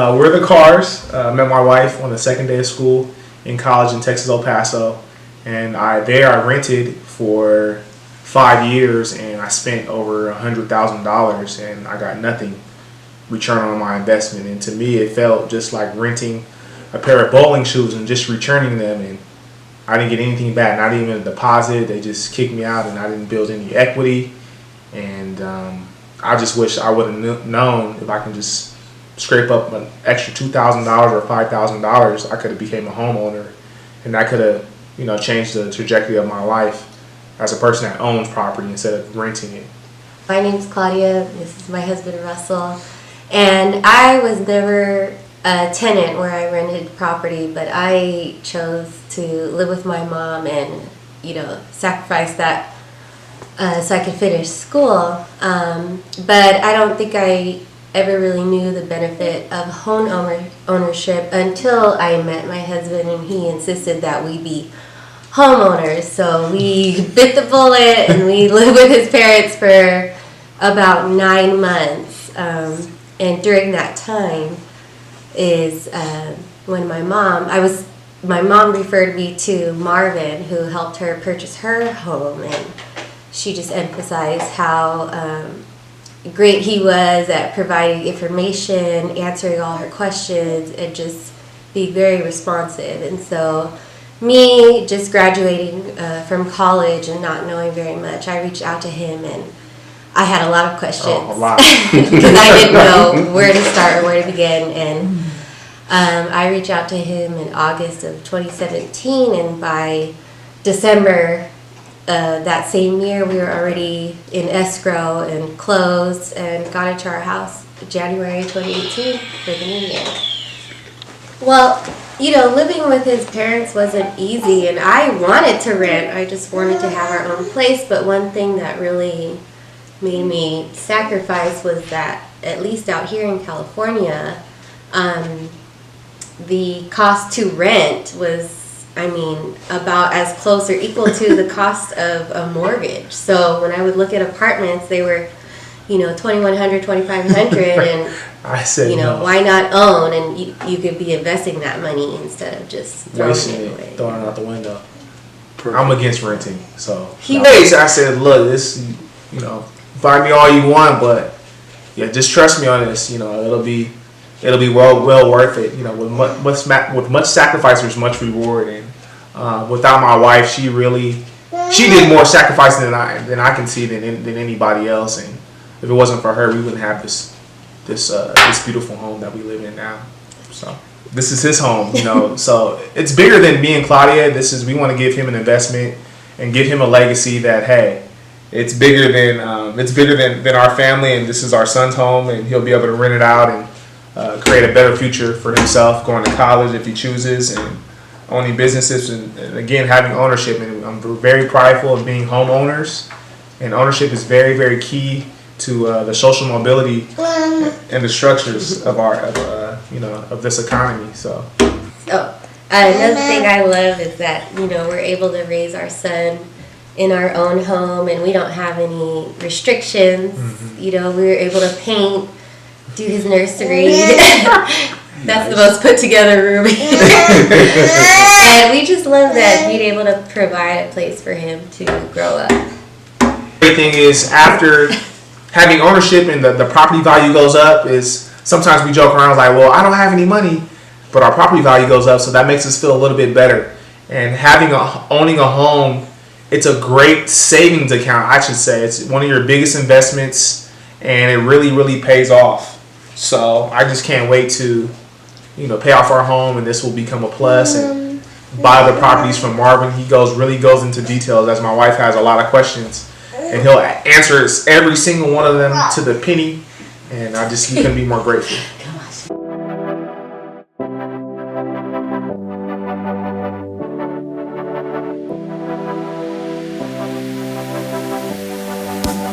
We're the Cars. Met my wife on the second day of school in college in Texas, El Paso. And I rented for 5 years, and I spent over $100,000, and I got nothing return on my investment. And to me, it felt just like renting a pair of bowling shoes and just returning them, and I didn't get anything back, not even a deposit. They just kicked me out, and I didn't build any equity. And I just wish I would have known if I can just scrape up an extra $2,000 or $5,000, I could have became a homeowner, and that could have, changed the trajectory of my life as a person that owns property instead of renting it. My name's Claudia. This is my husband Russell, and I was never a tenant where I rented property, but I chose to live with my mom and sacrifice that so I could finish school. But I don't think I ever really knew the benefit of home ownership until I met my husband, and he insisted that we be homeowners. So we bit the bullet and we lived with his parents for about 9 months. And during that time is when my mom referred me to Marvin, who helped her purchase her home, and she just emphasized how great he was at providing information, answering all her questions, and just being very responsive. And so me just graduating from college and not knowing very much, I reached out to him, and I had a lot of questions. Oh, a lot. Because I didn't know where to start or where to begin. And I reached out to him in August of 2017, and by December that same year, we were already in escrow and closed and got into our house January 2018 for the new year. Well, living with his parents wasn't easy, and I wanted to rent. I just wanted to have our own place, but one thing that really made me sacrifice was that, at least out here in California, the cost to rent was, about as close or equal to the cost of a mortgage. So when I would look at apartments, they were, $2,100, $2,500, and I said, no. Why not own? And you could be investing that money instead of just throwing it away. Throwing it out the window. Perfect. I'm against renting, so I said, look, this, buy me all you want, but yeah, just trust me on this. It'll be well worth it. With much sacrifice, there's much reward. And without my wife, she did more sacrifice than I can see than anybody else. And if it wasn't for her, we wouldn't have this beautiful home that we live in now. So this is his home, So it's bigger than me and Claudia. We want to give him an investment and give him a legacy that, hey, it's bigger than our family, and this is our son's home, and he'll be able to rent it out and create a better future for himself, going to college if he chooses, and owning businesses, and again, having ownership. And I'm very prideful of being homeowners, and ownership is very, very key to the social mobility and the structures of of this economy. So another thing I love is that we're able to raise our son in our own home, and we don't have any restrictions. Mm-hmm. We were able to paint, do his nursery. That's the most put together room. And we just love that, being able to provide a place for him to grow up. The thing is, after having ownership and the property value goes up, is sometimes we joke around like, well, I don't have any money, but our property value goes up, so that makes us feel a little bit better. And owning a home, it's a great savings account, I should say. It's one of your biggest investments, and it really, really pays off. So I just can't wait to, pay off our home, and this will become a plus. And buy the properties from Marvin. He really goes into details, as my wife has a lot of questions, and he'll answer every single one of them to the penny. And you couldn't be more grateful.